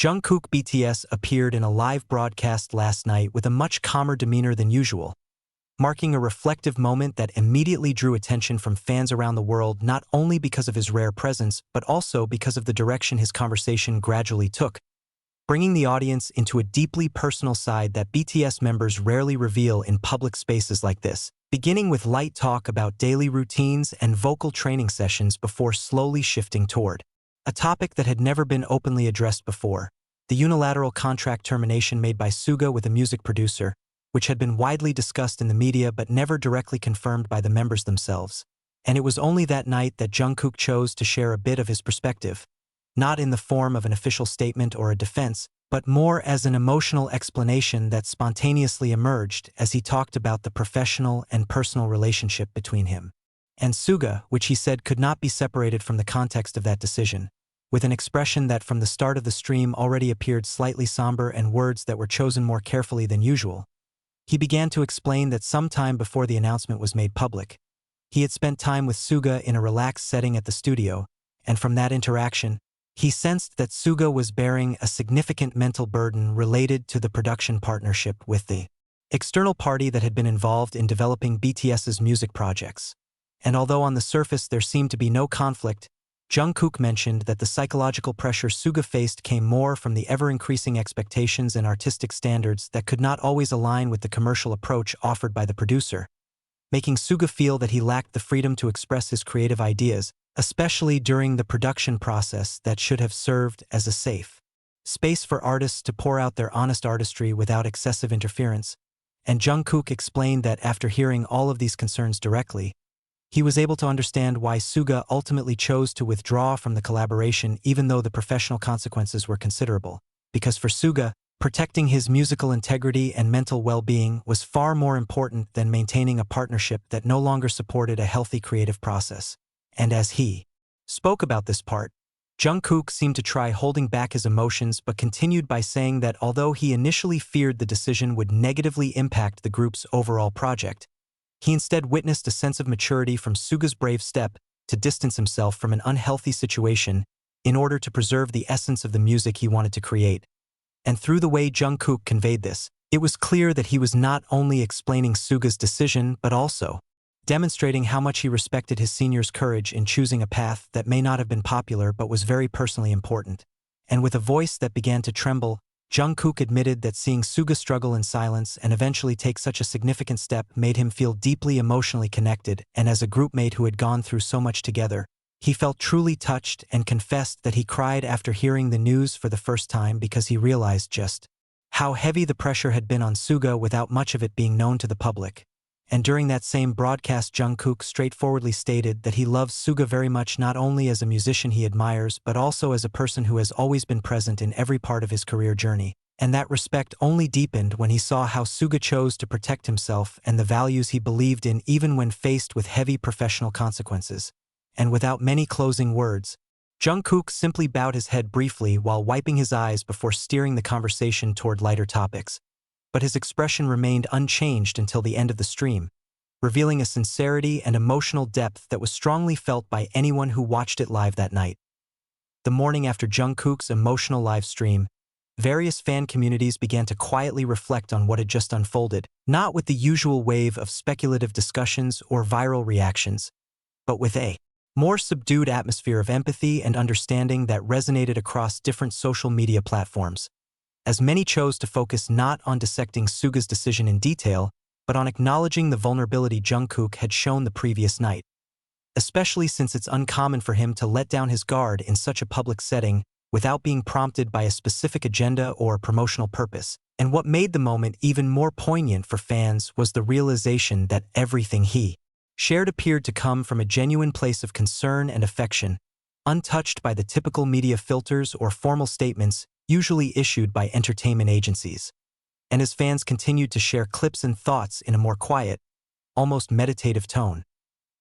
Jungkook BTS appeared in a live broadcast last night with a much calmer demeanor than usual, marking a reflective moment that immediately drew attention from fans around the world not only because of his rare presence but also because of the direction his conversation gradually took, bringing the audience into a deeply personal side that BTS members rarely reveal in public spaces like this, beginning with light talk about daily routines and vocal training sessions before slowly shifting toward a topic that had never been openly addressed before: the unilateral contract termination made by SUGA with a music producer, which had been widely discussed in the media but never directly confirmed by the members themselves. And it was only that night that Jungkook chose to share a bit of his perspective, not in the form of an official statement or a defense, but more as an emotional explanation that spontaneously emerged as he talked about the professional and personal relationship between him and SUGA, which he said could not be separated from the context of that decision, with an expression that from the start of the stream already appeared slightly somber and words that were chosen more carefully than usual. He began to explain that sometime before the announcement was made public, he had spent time with SUGA in a relaxed setting at the studio, and from that interaction, he sensed that SUGA was bearing a significant mental burden related to the production partnership with the external party that had been involved in developing BTS's music projects. And although on the surface there seemed to be no conflict, Jungkook mentioned that the psychological pressure SUGA faced came more from the ever-increasing expectations and artistic standards that could not always align with the commercial approach offered by the producer, making SUGA feel that he lacked the freedom to express his creative ideas, especially during the production process that should have served as a safe space for artists to pour out their honest artistry without excessive interference. And Jungkook explained that after hearing all of these concerns directly, he was able to understand why SUGA ultimately chose to withdraw from the collaboration even though the professional consequences were considerable, because for SUGA, protecting his musical integrity and mental well-being was far more important than maintaining a partnership that no longer supported a healthy creative process. And as he spoke about this part, Jungkook seemed to try holding back his emotions but continued by saying that although he initially feared the decision would negatively impact the group's overall project, he instead witnessed a sense of maturity from SUGA's brave step to distance himself from an unhealthy situation in order to preserve the essence of the music he wanted to create. And through the way Jungkook conveyed this, it was clear that he was not only explaining SUGA's decision but also demonstrating how much he respected his senior's courage in choosing a path that may not have been popular but was very personally important. And with a voice that began to tremble, Jungkook admitted that seeing SUGA struggle in silence and eventually take such a significant step made him feel deeply emotionally connected, and as a groupmate who had gone through so much together, he felt truly touched and confessed that he cried after hearing the news for the first time because he realized just how heavy the pressure had been on SUGA without much of it being known to the public. And during that same broadcast, Jungkook straightforwardly stated that he loves SUGA very much, not only as a musician he admires but also as a person who has always been present in every part of his career journey. And that respect only deepened when he saw how SUGA chose to protect himself and the values he believed in even when faced with heavy professional consequences. And without many closing words, Jungkook simply bowed his head briefly while wiping his eyes before steering the conversation toward lighter topics. But his expression remained unchanged until the end of the stream, revealing a sincerity and emotional depth that was strongly felt by anyone who watched it live that night. The morning after Jungkook's emotional live stream, various fan communities began to quietly reflect on what had just unfolded, not with the usual wave of speculative discussions or viral reactions, but with a more subdued atmosphere of empathy and understanding that resonated across different social media platforms, as many chose to focus not on dissecting SUGA's decision in detail, but on acknowledging the vulnerability Jungkook had shown the previous night, especially since it's uncommon for him to let down his guard in such a public setting without being prompted by a specific agenda or promotional purpose. And what made the moment even more poignant for fans was the realization that everything he shared appeared to come from a genuine place of concern and affection, untouched by the typical media filters or formal statements usually issued by entertainment agencies. And as fans continued to share clips and thoughts in a more quiet, almost meditative tone,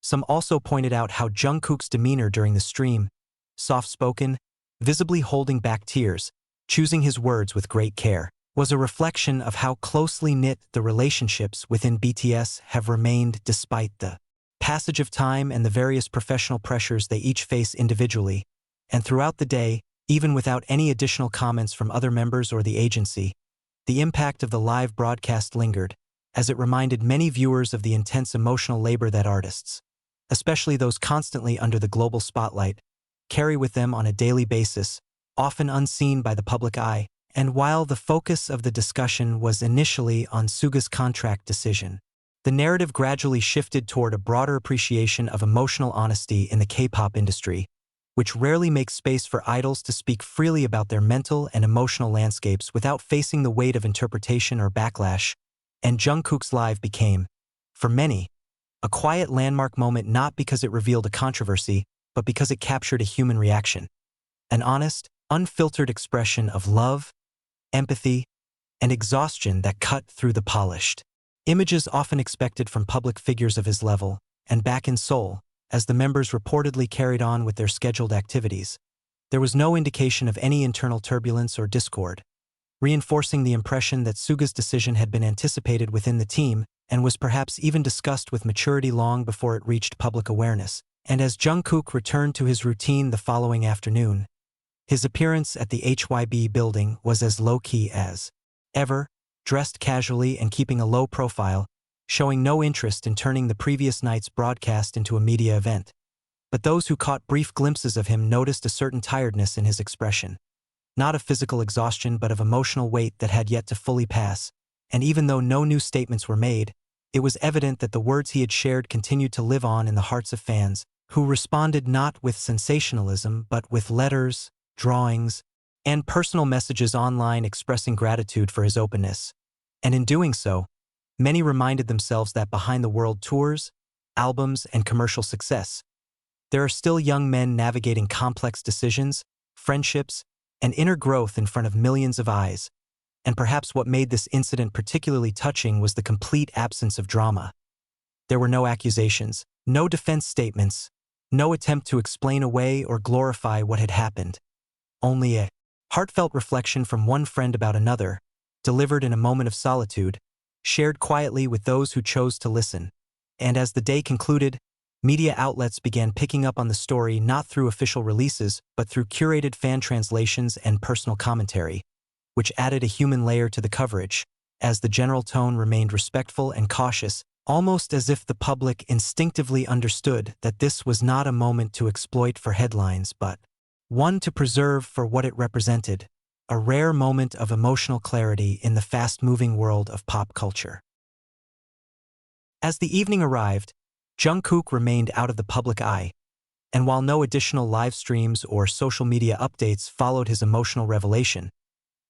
some also pointed out how Jungkook's demeanor during the stream, soft-spoken, visibly holding back tears, choosing his words with great care, was a reflection of how closely knit the relationships within BTS have remained despite the passage of time and the various professional pressures they each face individually. And throughout the day, Even without any additional comments from other members or the agency, the impact of the live broadcast lingered, as it reminded many viewers of the intense emotional labor that artists, especially those constantly under the global spotlight, carry with them on a daily basis, often unseen by the public eye. And while the focus of the discussion was initially on SUGA's contract decision, the narrative gradually shifted toward a broader appreciation of emotional honesty in the K-pop industry, which rarely makes space for idols to speak freely about their mental and emotional landscapes without facing the weight of interpretation or backlash. And Jungkook's live became, for many, a quiet landmark moment, not because it revealed a controversy, but because it captured a human reaction. An honest, unfiltered expression of love, empathy, and exhaustion that cut through the polished images often expected from public figures of his level. And back in Seoul, as the members reportedly carried on with their scheduled activities, there was no indication of any internal turbulence or discord, reinforcing the impression that SUGA's decision had been anticipated within the team and was perhaps even discussed with maturity long before it reached public awareness. And as Jungkook returned to his routine the following afternoon, his appearance at the HYB building was as low-key as ever, dressed casually and keeping a low profile, showing no interest in turning the previous night's broadcast into a media event. But those who caught brief glimpses of him noticed a certain tiredness in his expression. Not of physical exhaustion but of emotional weight that had yet to fully pass, and even though no new statements were made, it was evident that the words he had shared continued to live on in the hearts of fans, who responded not with sensationalism but with letters, drawings, and personal messages online expressing gratitude for his openness. And in doing so, many reminded themselves that behind the world tours, albums, and commercial success, there are still young men navigating complex decisions, friendships, and inner growth in front of millions of eyes. And perhaps what made this incident particularly touching was the complete absence of drama. There were no accusations, no defense statements, no attempt to explain away or glorify what had happened. Only a heartfelt reflection from one friend about another, delivered in a moment of solitude, shared quietly with those who chose to listen. And as the day concluded, media outlets began picking up on the story not through official releases but through curated fan translations and personal commentary, which added a human layer to the coverage, as the general tone remained respectful and cautious, almost as if the public instinctively understood that this was not a moment to exploit for headlines but one to preserve for what it represented, a rare moment of emotional clarity in the fast-moving world of pop culture. As the evening arrived, Jungkook remained out of the public eye, and while no additional live streams or social media updates followed his emotional revelation,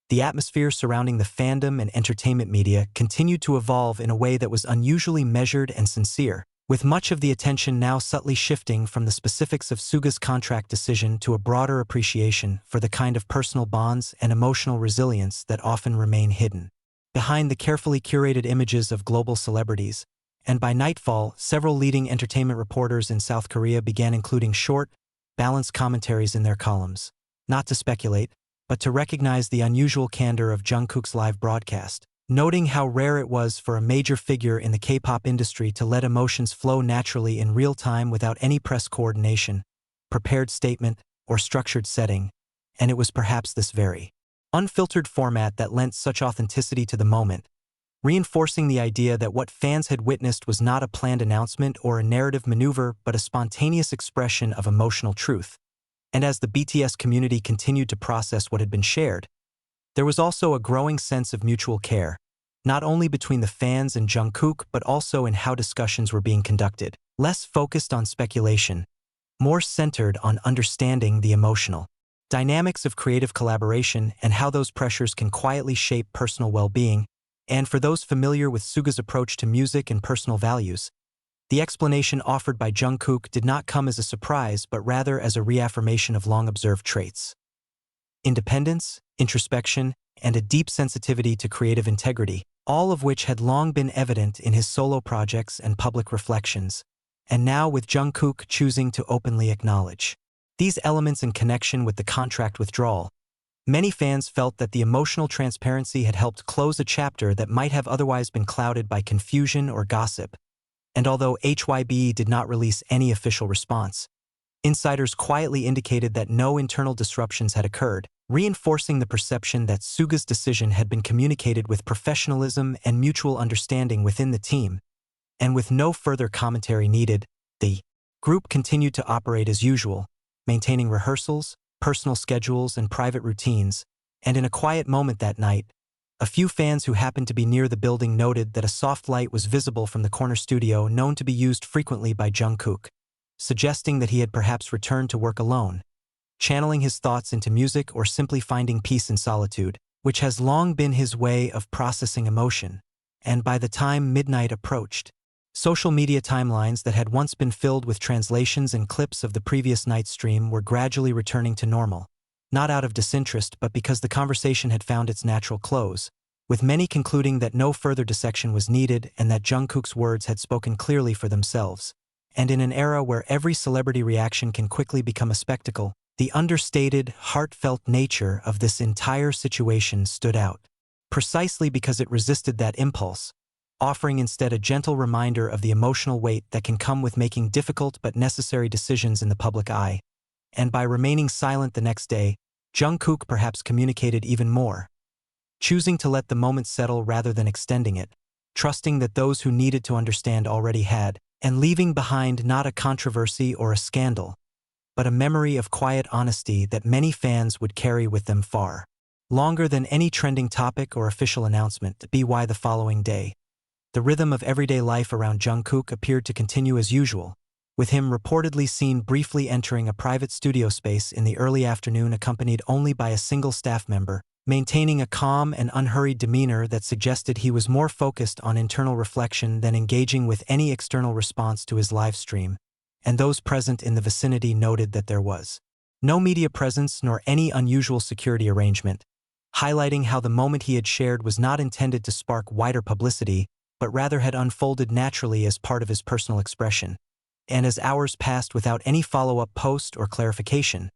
the atmosphere surrounding the fandom and entertainment media continued to evolve in a way that was unusually measured and sincere, with much of the attention now subtly shifting from the specifics of SUGA's contract decision to a broader appreciation for the kind of personal bonds and emotional resilience that often remain hidden behind the carefully curated images of global celebrities. And by nightfall, several leading entertainment reporters in South Korea began including short, balanced commentaries in their columns, not to speculate, but to recognize the unusual candor of Jungkook's live broadcast, noting how rare it was for a major figure in the K-pop industry to let emotions flow naturally in real time without any press coordination, prepared statement, or structured setting. And it was perhaps this very unfiltered format that lent such authenticity to the moment, reinforcing the idea that what fans had witnessed was not a planned announcement or a narrative maneuver but a spontaneous expression of emotional truth. And as the BTS community continued to process what had been shared, there was also a growing sense of mutual care, not only between the fans and Jungkook but also in how discussions were being conducted, less focused on speculation, more centered on understanding the emotional dynamics of creative collaboration and how those pressures can quietly shape personal well-being. And for those familiar with SUGA's approach to music and personal values, the explanation offered by Jungkook did not come as a surprise but rather as a reaffirmation of long-observed traits: independence, introspection, and a deep sensitivity to creative integrity, all of which had long been evident in his solo projects and public reflections, and now with Jungkook choosing to openly acknowledge these elements in connection with the contract withdrawal. Many fans felt that the emotional transparency had helped close a chapter that might have otherwise been clouded by confusion or gossip. And although HYB did not release any official response, Insiders quietly indicated that no internal disruptions had occurred, reinforcing the perception that SUGA's decision had been communicated with professionalism and mutual understanding within the team. And with no further commentary needed, the group continued to operate as usual, maintaining rehearsals, personal schedules, and private routines. And in a quiet moment that night, a few fans who happened to be near the building noted that a soft light was visible from the corner studio known to be used frequently by Jungkook, suggesting that he had perhaps returned to work alone, channeling his thoughts into music or simply finding peace in solitude, which has long been his way of processing emotion. And by the time midnight approached, social media timelines that had once been filled with translations and clips of the previous night's stream were gradually returning to normal, not out of disinterest but because the conversation had found its natural close, with many concluding that no further dissection was needed and that Jungkook's words had spoken clearly for themselves. And in an era where every celebrity reaction can quickly become a spectacle, the understated, heartfelt nature of this entire situation stood out, precisely because it resisted that impulse, offering instead a gentle reminder of the emotional weight that can come with making difficult but necessary decisions in the public eye. And by remaining silent the next day, Jungkook perhaps communicated even more, choosing to let the moment settle rather than extending it, trusting that those who needed to understand already had, and leaving behind not a controversy or a scandal, but a memory of quiet honesty that many fans would carry with them far longer than any trending topic or official announcement. By the following day, the rhythm of everyday life around Jungkook appeared to continue as usual, with him reportedly seen briefly entering a private studio space in the early afternoon accompanied only by a single staff member, maintaining a calm and unhurried demeanor that suggested he was more focused on internal reflection than engaging with any external response to his live stream. And those present in the vicinity noted that there was no media presence nor any unusual security arrangement, highlighting how the moment he had shared was not intended to spark wider publicity, but rather had unfolded naturally as part of his personal expression. And as hours passed without any follow-up post or clarification,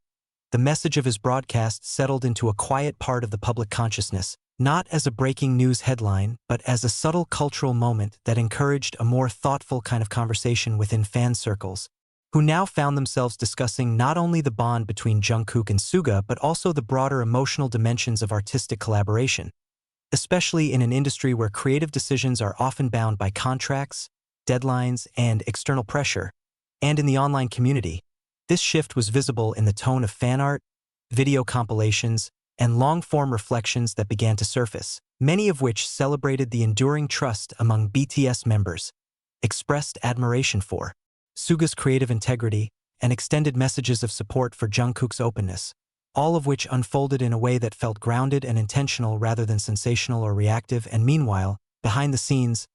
the message of his broadcast settled into a quiet part of the public consciousness, not as a breaking news headline, but as a subtle cultural moment that encouraged a more thoughtful kind of conversation within fan circles, who now found themselves discussing not only the bond between Jungkook and SUGA but also the broader emotional dimensions of artistic collaboration, especially in an industry where creative decisions are often bound by contracts, deadlines, and external pressure. And in the online community, this shift was visible in the tone of fan art, video compilations, and long-form reflections that began to surface, many of which celebrated the enduring trust among BTS members, expressed admiration for SUGA's creative integrity, and extended messages of support for Jungkook's openness, all of which unfolded in a way that felt grounded and intentional rather than sensational or reactive. And meanwhile, behind the scenes,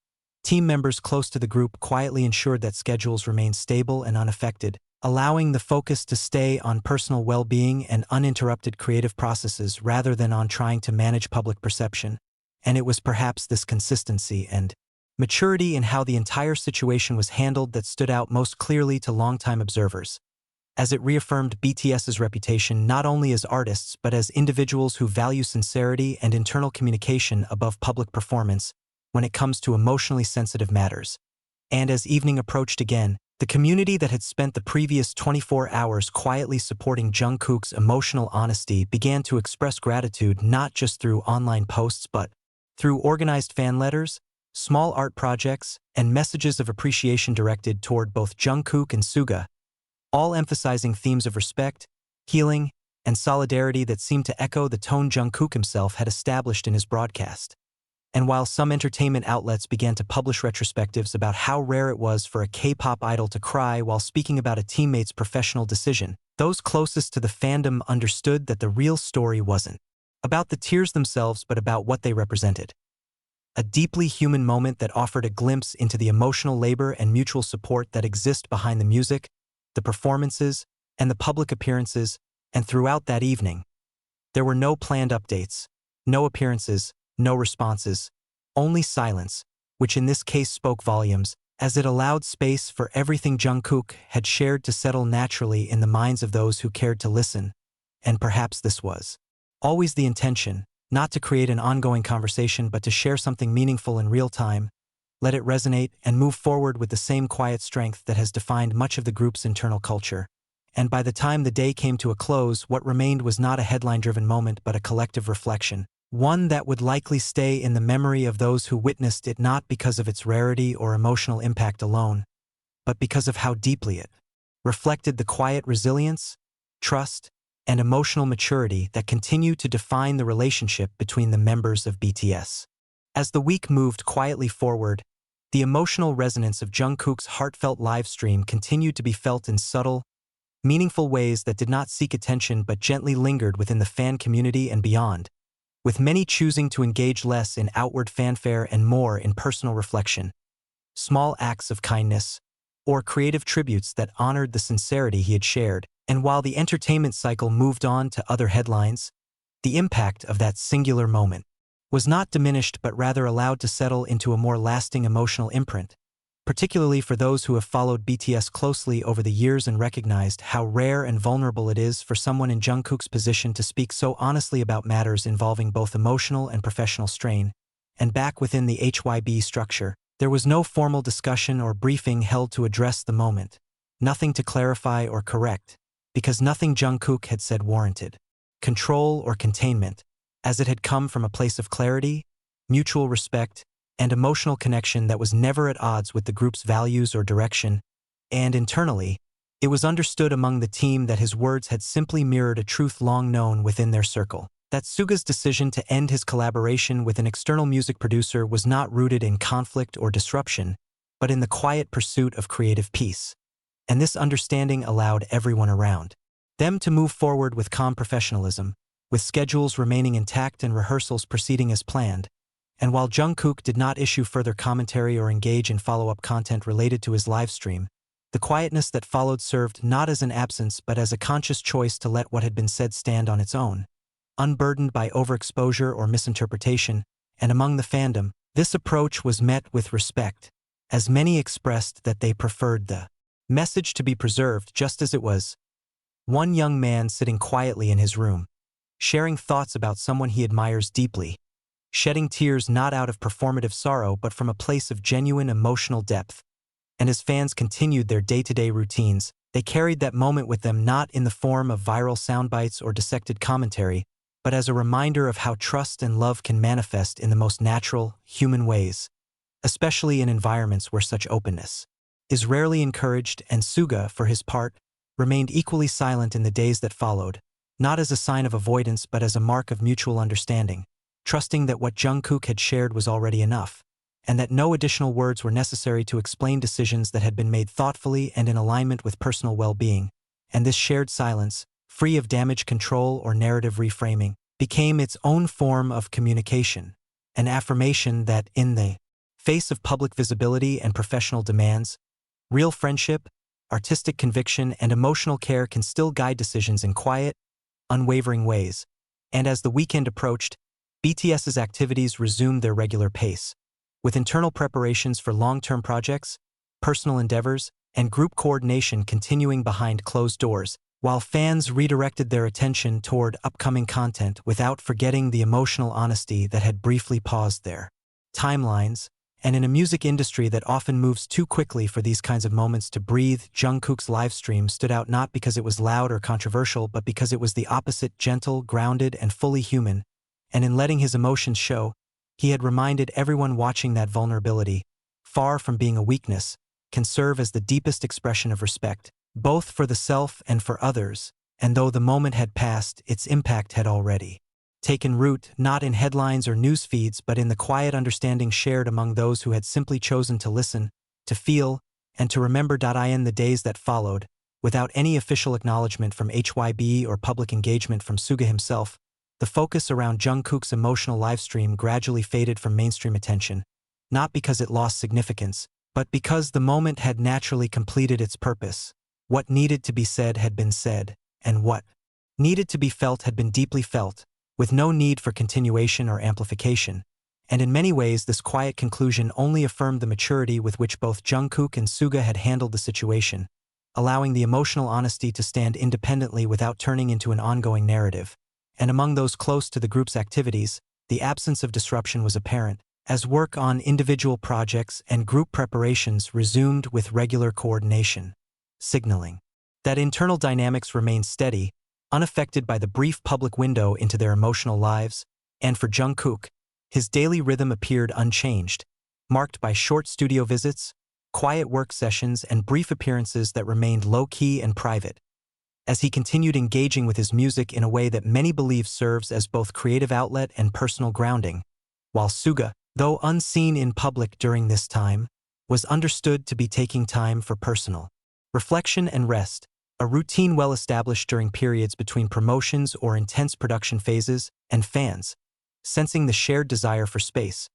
team members close to the group quietly ensured that schedules remained stable and unaffected, allowing the focus to stay on personal well-being and uninterrupted creative processes rather than on trying to manage public perception. And it was perhaps this consistency and maturity in how the entire situation was handled that stood out most clearly to longtime observers, as it reaffirmed BTS's reputation not only as artists but as individuals who value sincerity and internal communication above public performance when it comes to emotionally sensitive matters. And as evening approached again, the community that had spent the previous 24 hours quietly supporting Jungkook's emotional honesty began to express gratitude not just through online posts but through organized fan letters, small art projects, and messages of appreciation directed toward both Jungkook and SUGA, all emphasizing themes of respect, healing, and solidarity that seemed to echo the tone Jungkook himself had established in his broadcast. And while some entertainment outlets began to publish retrospectives about how rare it was for a K-pop idol to cry while speaking about a teammate's professional decision, those closest to the fandom understood that the real story wasn't about the tears themselves but about what they represented. A deeply human moment that offered a glimpse into the emotional labor and mutual support that exist behind the music, the performances, and the public appearances. And throughout that evening, there were no planned updates, no appearances, no responses, only silence, which in this case spoke volumes, as it allowed space for everything Jungkook had shared to settle naturally in the minds of those who cared to listen. And perhaps this was always the intention, not to create an ongoing conversation but to share something meaningful in real time, let it resonate, and move forward with the same quiet strength that has defined much of the group's internal culture. and by the time the day came to a close, what remained was not a headline-driven moment but a collective reflection, one that would likely stay in the memory of those who witnessed it not because of its rarity or emotional impact alone, but because of how deeply it reflected the quiet resilience, trust, and emotional maturity that continue to define the relationship between the members of BTS. As the week moved quietly forward, the emotional resonance of Jungkook's heartfelt livestream continued to be felt in subtle, meaningful ways that did not seek attention but gently lingered within the fan community and beyond, with many choosing to engage less in outward fanfare and more in personal reflection, small acts of kindness, or creative tributes that honored the sincerity he had shared. And while the entertainment cycle moved on to other headlines, the impact of that singular moment was not diminished but rather allowed to settle into a more lasting emotional imprint, particularly for those who have followed BTS closely over the years and recognized how rare and vulnerable it is for someone in Jungkook's position to speak so honestly about matters involving both emotional and professional strain. And back within the HYB structure, there was no formal discussion or briefing held to address the moment, nothing to clarify or correct, because nothing Jungkook had said warranted control or containment, as it had come from a place of clarity, mutual respect, and emotional connection that was never at odds with the group's values or direction, and internally, it was understood among the team that his words had simply mirrored a truth long known within their circle, that SUGA's decision to end his collaboration with an external music producer was not rooted in conflict or disruption, but in the quiet pursuit of creative peace. And this understanding allowed everyone around them to move forward with calm professionalism, with schedules remaining intact and rehearsals proceeding as planned. And while Jungkook did not issue further commentary or engage in follow-up content related to his livestream, the quietness that followed served not as an absence but as a conscious choice to let what had been said stand on its own, unburdened by overexposure or misinterpretation. And among the fandom, this approach was met with respect, as many expressed that they preferred the message to be preserved just as it was. One young man sitting quietly in his room, sharing thoughts about someone he admires deeply, shedding tears not out of performative sorrow but from a place of genuine emotional depth. And as fans continued their day-to-day routines, they carried that moment with them not in the form of viral soundbites or dissected commentary, but as a reminder of how trust and love can manifest in the most natural, human ways, especially in environments where such openness is rarely encouraged. And SUGA, for his part, remained equally silent in the days that followed, not as a sign of avoidance but as a mark of mutual understanding, trusting that what Jungkook had shared was already enough, and that no additional words were necessary to explain decisions that had been made thoughtfully and in alignment with personal well-being. And this shared silence, free of damage control or narrative reframing, became its own form of communication, an affirmation that, in the face of public visibility and professional demands, real friendship, artistic conviction, and emotional care can still guide decisions in quiet, unwavering ways. And as the weekend approached, BTS's activities resumed their regular pace, with internal preparations for long-term projects, personal endeavors, and group coordination continuing behind closed doors, while fans redirected their attention toward upcoming content without forgetting the emotional honesty that had briefly paused their timelines. And in a music industry that often moves too quickly for these kinds of moments to breathe, Jungkook's livestream stood out not because it was loud or controversial but because it was the opposite, gentle, grounded, and fully human. And in letting his emotions show, he had reminded everyone watching that vulnerability, far from being a weakness, can serve as the deepest expression of respect, both for the self and for others. And though the moment had passed, its impact had already taken root, not in headlines or news feeds but in the quiet understanding shared among those who had simply chosen to listen, to feel, and to remember. In the days that followed, without any official acknowledgement from HYB or public engagement from SUGA himself, the focus around Jungkook's emotional livestream gradually faded from mainstream attention, not because it lost significance, but because the moment had naturally completed its purpose. What needed to be said had been said, and what needed to be felt had been deeply felt, with no need for continuation or amplification. And in many ways this quiet conclusion only affirmed the maturity with which both Jungkook and SUGA had handled the situation, allowing the emotional honesty to stand independently without turning into an ongoing narrative. And among those close to the group's activities, the absence of disruption was apparent, as work on individual projects and group preparations resumed with regular coordination, signaling That internal dynamics remained steady, unaffected by the brief public window into their emotional lives, and for Jungkook, his daily rhythm appeared unchanged, marked by short studio visits, quiet work sessions, and brief appearances that remained low-key and private. As he continued engaging with his music in a way that many believe serves as both creative outlet and personal grounding, while SUGA, though unseen in public during this time, was understood to be taking time for personal reflection and rest, a routine well established during periods between promotions or intense production phases, and fans, sensing the shared desire for space,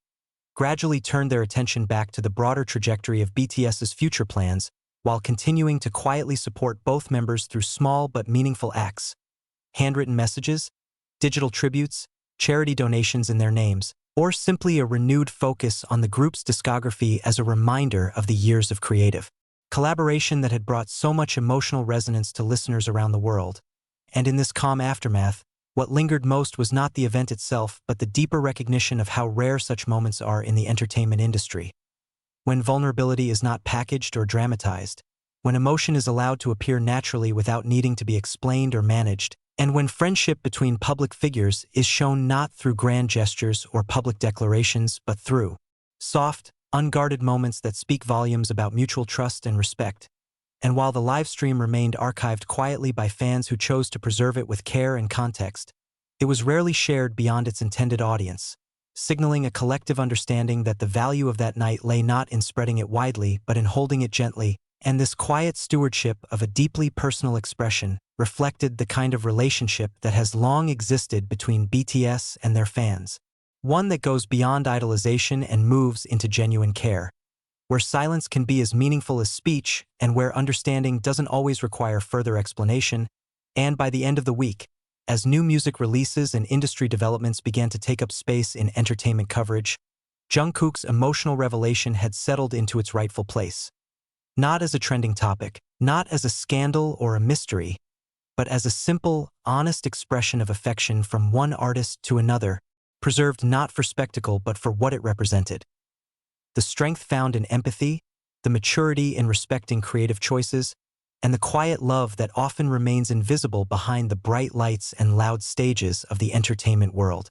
gradually turned their attention back to the broader trajectory of BTS's future plans while continuing to quietly support both members through small but meaningful acts, handwritten messages, digital tributes, charity donations in their names, or simply a renewed focus on the group's discography as a reminder of the years of creative collaboration that had brought so much emotional resonance to listeners around the world. And in this calm aftermath, what lingered most was not the event itself but the deeper recognition of how rare such moments are in the entertainment industry. When vulnerability is not packaged or dramatized, when emotion is allowed to appear naturally without needing to be explained or managed, and when friendship between public figures is shown not through grand gestures or public declarations but through soft, unguarded moments that speak volumes about mutual trust and respect. And while the live stream remained archived quietly by fans who chose to preserve it with care and context, it was rarely shared beyond its intended audience, signaling a collective understanding that the value of that night lay not in spreading it widely but in holding it gently, and this quiet stewardship of a deeply personal expression reflected the kind of relationship that has long existed between BTS and their fans, one that goes beyond idolization and moves into genuine care, where silence can be as meaningful as speech and where understanding doesn't always require further explanation. And by the end of the week, as new music releases and industry developments began to take up space in entertainment coverage, Jungkook's emotional revelation had settled into its rightful place. Not as a trending topic, not as a scandal or a mystery, but as a simple, honest expression of affection from one artist to another, preserved not for spectacle but for what it represented. The strength found in empathy, the maturity in respecting creative choices, and the quiet love that often remains invisible behind the bright lights and loud stages of the entertainment world.